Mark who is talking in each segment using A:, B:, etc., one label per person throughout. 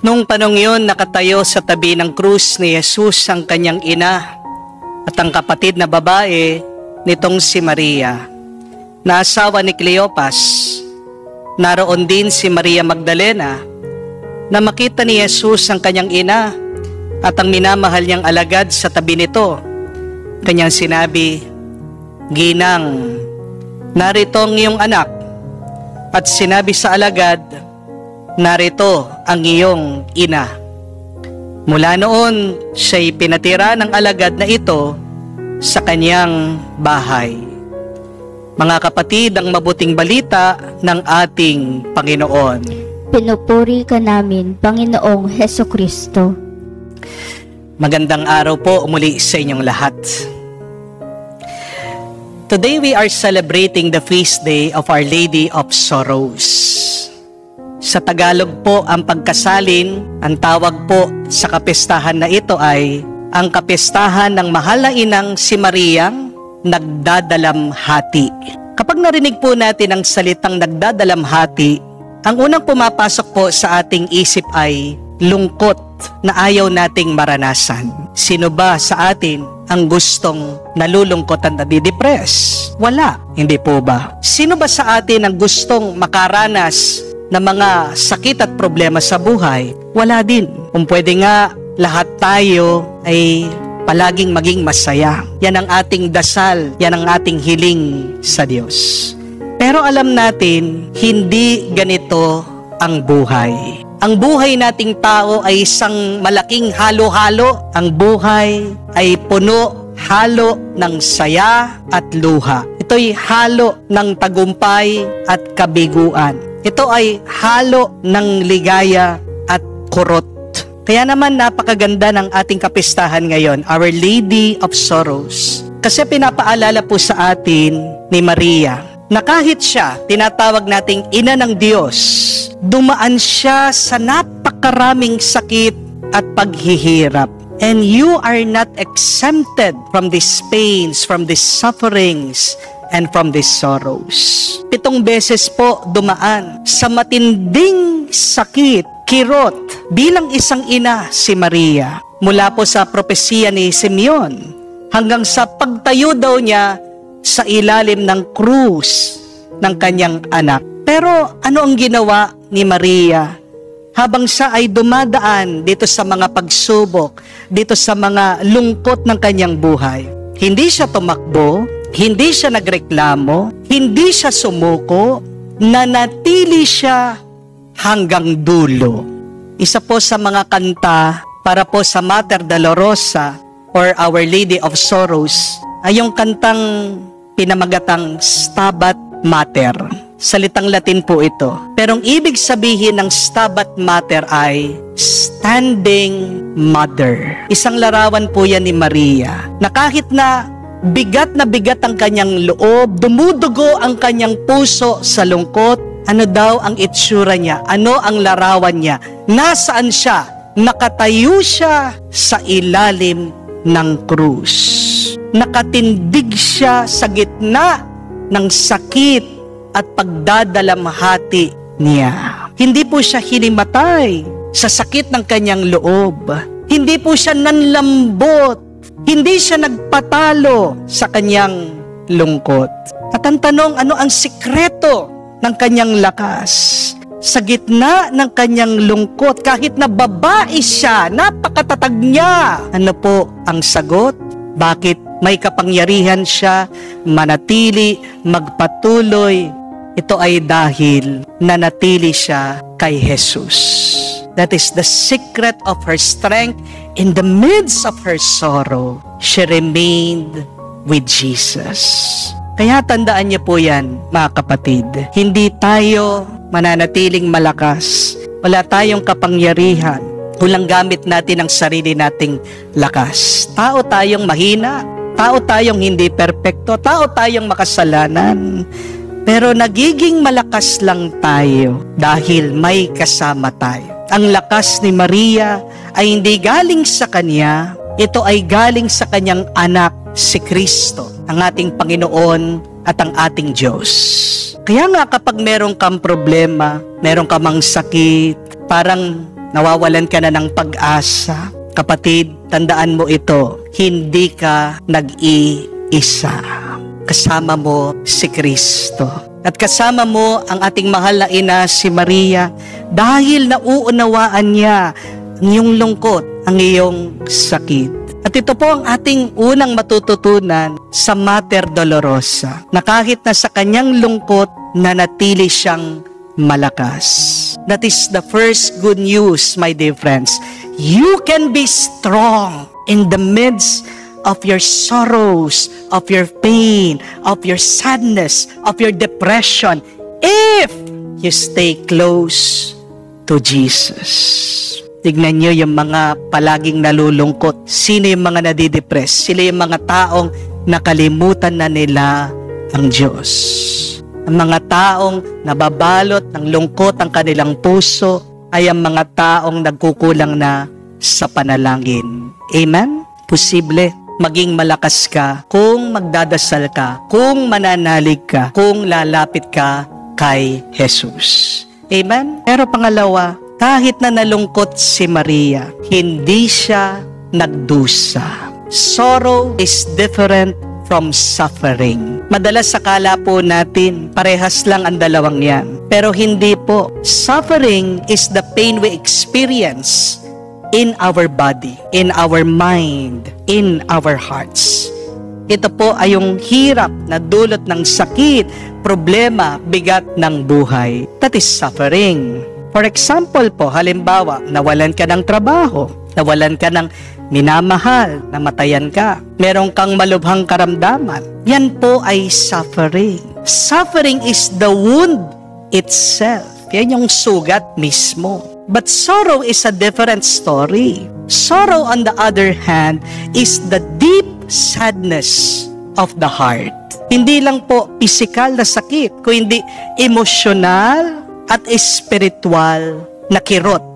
A: Nung panong yun, nakatayo sa tabi ng krus ni Jesus ang kanyang ina at ang kapatid na babae nitong si Maria, na asawa ni Cleopas. Naroon din si Maria Magdalena, na makita ni Jesus ang kanyang ina at ang minamahal niyang alagad sa tabi nito. Kanyang sinabi, "Ginang, narito ang iyong anak." At sinabi sa alagad, "Narito ang iyong ina." Mula noon, siya'y pinatira ng alagad na ito sa kanyang bahay. Mga kapatid, ang mabuting balita ng ating Panginoon.
B: Pinupuri ka namin, Panginoong Hesukristo.
A: Magandang araw po muli sa inyong lahat. Today we are celebrating the feast day of Our Lady of Sorrows. Sa Tagalog po ang pagkasalin, ang tawag po sa kapistahan na ito ay ang kapistahan ng mahal na inang si Mariang nagdadalamhati. Kapag narinig po natin ang salitang nagdadalamhati, ang unang pumapasok po sa ating isip ay lungkot na ayaw nating maranasan. Sino ba sa atin ang gustong nalulungkot at nadidepress? Wala, hindi po ba? Sino ba sa atin ang gustong makaranas ng mga sakit at problema sa buhay? Wala din. Kung pwede nga, lahat tayo ay palaging maging masaya. Yan ang ating dasal, yan ang ating hiling sa Diyos. Pero alam natin, hindi ganito ang buhay. Ang buhay nating tao ay isang malaking halo-halo. Ang buhay ay puno halo ng saya at luha. Ito'y halo ng tagumpay at kabiguan. Ito ay halo ng ligaya at kurot. Kaya naman napakaganda ng ating kapistahan ngayon, Our Lady of Sorrows. Kasi pinapaalala po sa atin ni Maria na kahit siya, tinatawag nating ina ng Diyos, dumaan siya sa napakaraming sakit at paghihirap. And you are not exempted from these pains, from these sufferings, and from these sorrows. 7 beses po dumaan sa matinding sakit, kirot, bilang isang ina si Maria. Mula po sa propesiya ni Simeon hanggang sa pagtayo daw niya sa ilalim ng krus ng kanyang anak. Pero ano ang ginawa ni Maria habang siya ay dumadaan dito sa mga pagsubok, dito sa mga lungkot ng kanyang buhay? Hindi siya tumakbo, hindi siya nagreklamo, hindi siya sumuko, nanatili siya hanggang dulo. Isa po sa mga kanta para po sa Mater Dolorosa or Our Lady of Sorrows ay yung kantang pinamagatang Stabat Mater. Salitang Latin po ito. Pero ang ibig sabihin ng Stabat Mater ay Standing Mother. Isang larawan po yan ni Maria na kahit na bigat ang kanyang loob, dumudugo ang kanyang puso sa lungkot, ano daw ang itsura niya? Ano ang larawan niya? Nasaan siya? Nakatayo siya sa ilalim ng krus. Nakatindig siya sa gitna ng sakit at pagdadalamhati niya. Hindi po siya hinimatay sa sakit ng kanyang loob. Hindi po siya nanlambot. Hindi siya nagpatalo sa kanyang lungkot. At ang tanong, ano ang sikreto ng kanyang lakas? Sa gitna ng kanyang lungkot, kahit na babae siya, napakatatag niya. Ano po ang sagot? Bakit may kapangyarihan siya manatili, magpatuloy? Ito ay dahil nanatili siya kay Jesus. That is the secret of her strength. In the midst of her sorrow, she remained with Jesus. Kaya tandaan niyo po yan, mga kapatid. Hindi tayo mananatiling malakas. Wala tayong kapangyarihan. Kulang gamit natin ang sarili nating lakas. Tao tayong mahina. Tao tayong hindi perpekto. Tao tayong makasalanan. Pero nagiging malakas lang tayo dahil may kasama tayo. Ang lakas ni Maria ay hindi galing sa kanya, ito ay galing sa kanyang anak, si Kristo, ang ating Panginoon at ang ating Diyos. Kaya nga kapag meron kang problema, meron ka mang sakit, parang nawawalan ka na ng pag-asa. Kapatid, tandaan mo ito, hindi ka nag-iisa. Kasama mo si Kristo. At kasama mo ang ating mahal na ina si Maria dahil nauunawaan niya ang iyong lungkot, ang iyong sakit. At ito po ang ating unang matututunan sa Mater Dolorosa, na kahit na sa kanyang lungkot, nanatili siyang malakas. That is the first good news, my dear friends. You can be strong in the midst of your sorrows, of your pain, of your sadness, of your depression, if you stay close to Jesus. Tignan nyo yung mga palaging nalulungkot. Sino yung mga nadidepress? Sila yung mga taong nakalimutan na nila ang Diyos. Ang mga taong nababalot ng lungkot ang kanilang puso ay ang mga taong nagkukulang na sa panalangin. Amen? Posible maging malakas ka kung magdadasal ka, kung mananalig ka, kung lalapit ka kay Jesus. Amen? Pero pangalawa, kahit na nalungkot si Maria, hindi siya nagdusa. Sorrow is different from suffering. Madalas akala po natin, parehas lang ang dalawang yan. Pero hindi po. Suffering is the pain we experience in our body, in our mind, in our hearts. Ito po ay yung hirap na dulot ng sakit, problema, bigat ng buhay. That is suffering. For example po, halimbawa, nawalan ka ng trabaho, nawalan ka ng minamahal, namatayan ka, meron kang malubhang karamdaman. Yan po ay suffering. Suffering is the wound itself. Yan yung sugat mismo. But sorrow is a different story. Sorrow, on the other hand, is the deep sadness of the heart. Hindi lang po physical na sakit, kundi emosyonal at spiritual na kirot.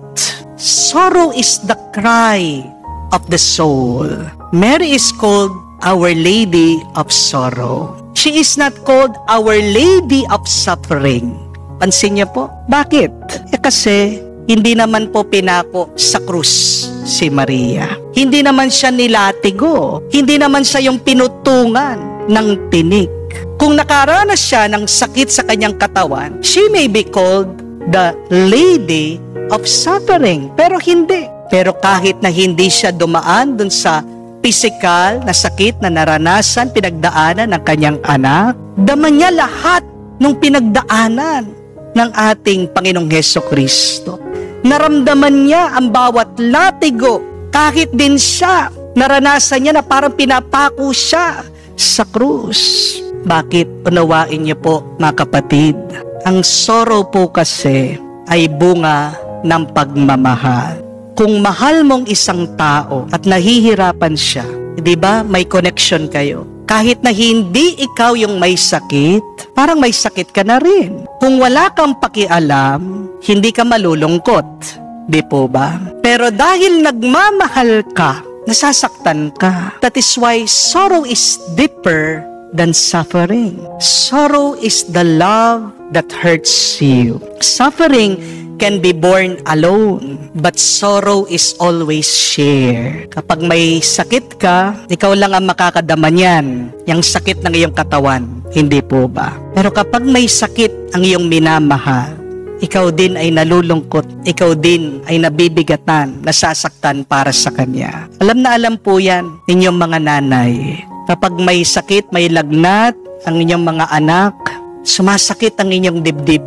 A: Sorrow is the cry of the soul. Mary is called Our Lady of Sorrow. She is not called Our Lady of Suffering. Pansin niyo po? Bakit? Kasi hindi naman po pinako sa krus si Maria. Hindi naman siya nilatigo. Hindi naman siya yung pinutungan ng tinik. Kung nakaranas siya ng sakit sa kanyang katawan, she may be called the Lady of Suffering. Pero hindi. Pero kahit na hindi siya dumaan dun sa physical na sakit na naranasan, pinagdaanan ng kanyang anak, dama niya lahat ng pinagdaanan ng ating Panginoong Hesukristo. Naramdaman niya ang bawat latigo, kahit din siya, naranasan niya na parang pinapako siya sa krus. Bakit? Unawain niyo po, mga kapatid. Ang sorrow po kasi ay bunga ng pagmamahal. Kung mahal mong isang tao at nahihirapan siya, di ba may connection kayo? Kahit na hindi ikaw yung may sakit, parang may sakit ka na rin. Kung wala kang pakialam, hindi ka malulungkot. Di po ba? Pero dahil nagmamahal ka, nasasaktan ka. That is why sorrow is deeper than suffering. Sorrow is the love that hurts you. Suffering can be borne alone, but sorrow is always shared. Kapag may sakit ka, ikaw lang ang makakadama niyan, yung sakit ng iyong katawan, hindi po ba? Pero kapag may sakit ang iyong minamahal, ikaw din ay nalulungkot, ikaw din ay nabibigatan, nasasaktan para sa kanya. Alam na alam po yan, inyong mga nanay. Kapag may sakit, may lagnat ang inyong mga anak, sumasakit ang inyong dibdib.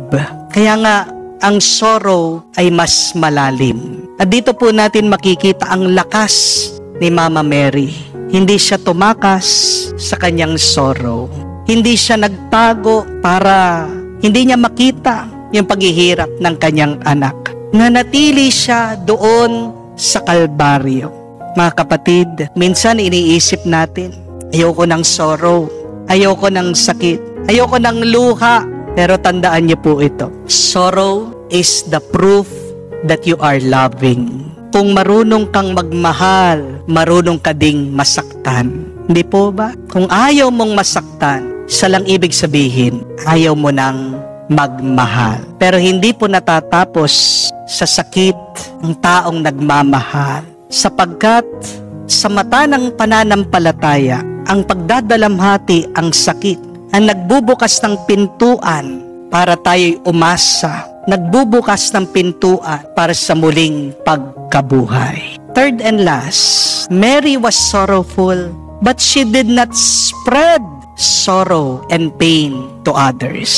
A: Kaya nga, ang sorrow ay mas malalim. At dito po natin makikita ang lakas ni Mama Mary. Hindi siya tumakas sa kanyang sorrow. Hindi siya nagtago para hindi niya makita yung paghihirap ng kanyang anak. Nanatili siya doon sa Kalbaryo. Mga kapatid, minsan iniisip natin, ayoko ng sorrow, ayoko ng sakit, ayoko ng luha. Pero tandaan niyo po ito, sorrow is the proof that you are loving. Kung marunong kang magmahal, marunong ka ding masaktan. Hindi po ba? Kung ayaw mong masaktan, isa lang ibig sabihin, ayaw mo nang magmahal. Pero hindi po natatapos sa sakit ang taong nagmamahal. Sapagkat sa mata ng pananampalataya, ang pagdadalamhati ang sakit ang nagbubukas ng pintuan para tayo'y umasa. Nagbubukas ng pintuan para sa muling pagkabuhay. Third and last, Mary was sorrowful, but she did not spread sorrow and pain to others.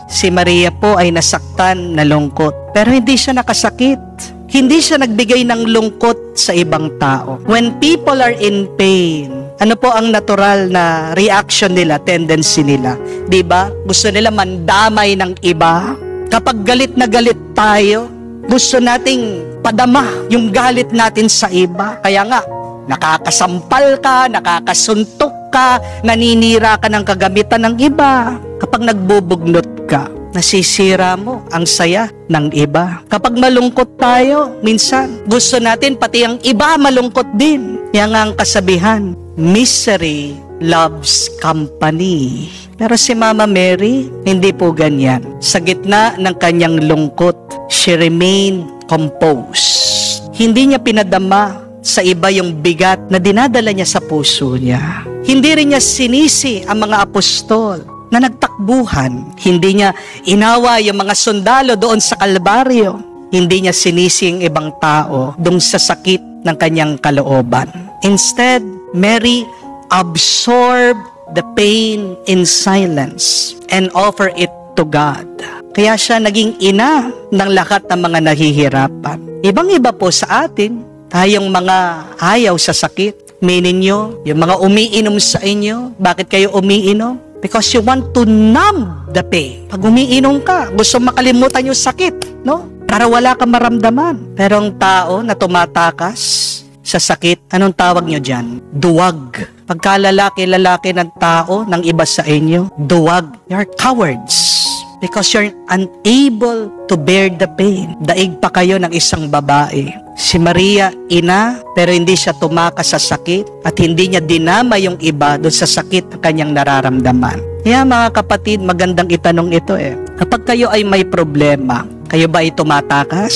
A: Si Maria po ay nasaktan na lungkot, pero hindi siya nakasakit. Hindi siya nagbigay ng lungkot sa ibang tao. When people are in pain, ano po ang natural na reaction nila, tendency nila? Diba? Gusto nila mandamay ng iba. Kapag galit na galit tayo, gusto nating padama yung galit natin sa iba. Kaya nga, nakakasampal ka, nakakasuntok ka, naninira ka ng kagamitan ng iba. Kapag nagbubugnot ka, nasisira mo ang saya ng iba. Kapag malungkot tayo, minsan gusto natin pati ang iba malungkot din. Yan nga ang kasabihan, misery loves company. Pero si Mama Mary, hindi po ganyan. Sa gitna ng kanyang lungkot, she remained composed. Hindi niya pinadama sa iba yung bigat na dinadala niya sa puso niya. Hindi rin niya sinisi ang mga apostol na nagtakbuhan. Hindi niya inawa yung mga sundalo doon sa Kalbaryo. Hindi niya sinisi ang ibang tao doon sa sakit ng kanyang kalooban. Instead, Mary absorbed the pain in silence and offer it to God. Kaya siya naging ina ng lahat ng mga nahihirapan. Ibang-iba po sa atin, tayong mga ayaw sa sakit. Meaning nyo, yung mga umiinom sa inyo, bakit kayo umiinom? Because you want to numb the pain. Pag umiinom ka, gusto makalimutan yung sakit, no? Para wala kang maramdaman. Pero ang tao na tumatakas sa sakit, anong tawag nyo dyan? Duwag. Pagka lalaki ng tao, ng iba sa inyo, duwag. You're cowards. Because you're unable to bear the pain. Daig pa kayo ng isang babae. Si Maria, ina, pero hindi siya tumakas sa sakit at hindi niya dinama yung iba doon sa sakit na kanyang nararamdaman. Kaya mga kapatid, magandang itanong ito Kapag kayo ay may problema, kayo ba ay tumatakas?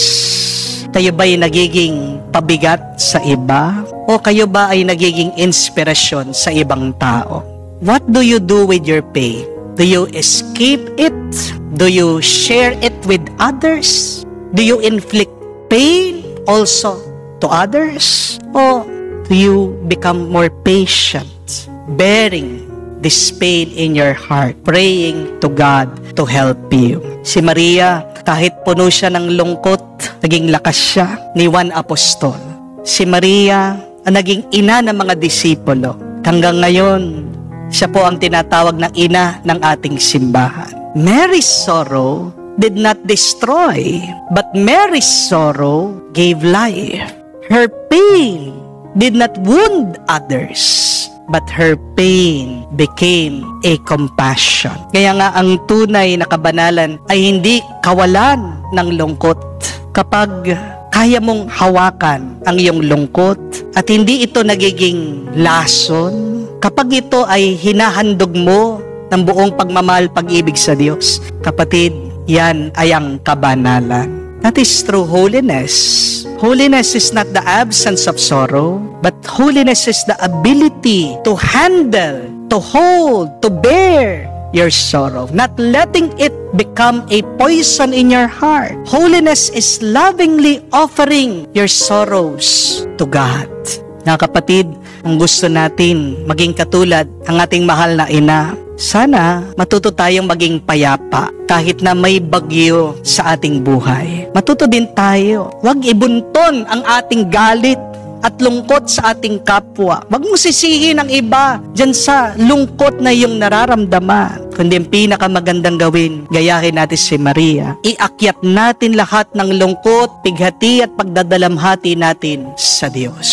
A: Kayo ba ay nagiging pabigat sa iba? O kayo ba ay nagiging inspirasyon sa ibang tao? What do you do with your pain? Do you escape it? Do you share it with others? Do you inflict pain also to others? O do you become more patient, bearing this pain in your heart, praying to God to help you? Si Maria, kahit puno siya ng lungkot, naging lakas siya ni Juan Apostol. Si Maria, ang naging ina ng mga disipulo. Hanggang ngayon, siya po ang tinatawag na ina ng ating simbahan. Mary's sorrow did not destroy, but Mary's sorrow gave life. Her pain did not wound others, but her pain became a compassion. Kaya nga ang tunay na kabanalan ay hindi kawalan ng lungkot. Kapag kaya mong hawakan ang iyong lungkot at hindi ito nagiging lason, kapag ito ay hinahandog mo ng buong pagmamahal, pag-ibig sa Diyos, kapatid, yan ay ang kabanalan. That is true holiness. Holiness is not the absence of sorrow, but holiness is the ability to handle, to hold, to bear your sorrow, not letting it become a poison in your heart. Holiness is lovingly offering your sorrows to God. Mga kapatid, ang gusto natin maging katulad ang ating mahal na ina. Sana matuto tayong maging payapa kahit na may bagyo sa ating buhay. Matuto din tayo. Huwag ibunton ang ating galit at lungkot sa ating kapwa. Huwag mong sisihin ang iba dyan sa lungkot na iyong nararamdaman. Kundi ang pinakamagandang gawin, gayahin natin si Maria. Iakyat natin lahat ng lungkot, pighati at pagdadalamhati natin sa Diyos.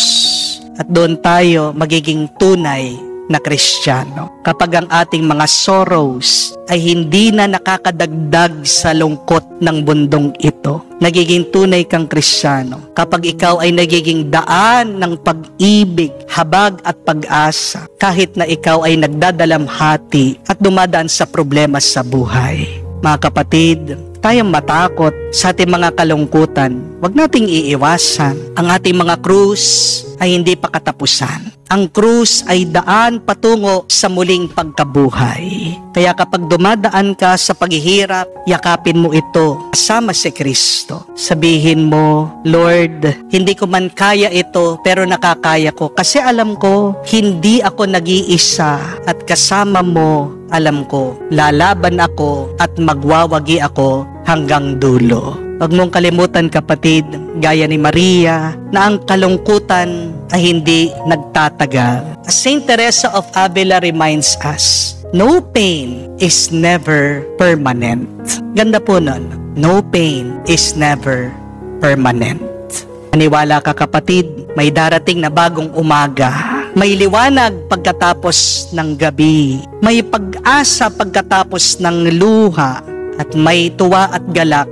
A: At doon tayo magiging tunay na Kristiyano. Kapag ang ating mga sorrows ay hindi na nakakadagdag sa lungkot ng mundong ito, nagiging tunay kang Kristiyano. Kapag ikaw ay nagiging daan ng pag-ibig, habag at pag-asa, kahit na ikaw ay nagdadalamhati at dumadaan sa problema sa buhay. Mga kapatid, tayong matakot sa ating mga kalungkutan. Huwag nating iiwasan. Ang ating mga krus ay hindi pa katapusan. Ang krus ay daan patungo sa muling pagkabuhay. Kaya kapag dumadaan ka sa paghihirap, yakapin mo ito kasama si Kristo. Sabihin mo, Lord, hindi ko man kaya ito, pero nakakaya ko. Kasi alam ko, hindi ako nag-iisa at kasama mo, alam ko, lalaban ako at magwawagi ako hanggang dulo. Huwag mong kalimutan, kapatid, gaya ni Maria, na ang kalungkutan ay hindi nagtatagal. As Saint Teresa of Avila reminds us, no pain is never permanent. Ganda po nun. No pain is never permanent. Maniwala ka, kapatid, may darating na bagong umaga. May liwanag pagkatapos ng gabi. May pag-asa pagkatapos ng luha. At may tuwa at galak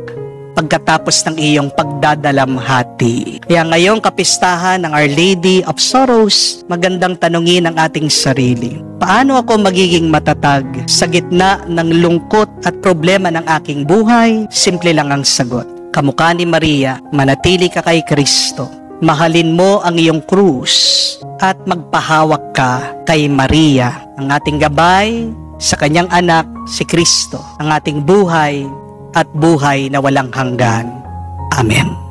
A: pagkatapos ng iyong pagdadalamhati. Kaya ngayong kapistahan ng Our Lady of Sorrows, magandang tanungin ang ating sarili. Paano ako magiging matatag sa gitna ng lungkot at problema ng aking buhay? Simple lang ang sagot. Kamukha ni Maria, manatili ka kay Kristo. Mahalin mo ang iyong krus at magpahawak ka kay Maria, ang ating gabay sa kanyang anak, si Kristo, ang ating buhay at buhay na walang hanggan. Amen.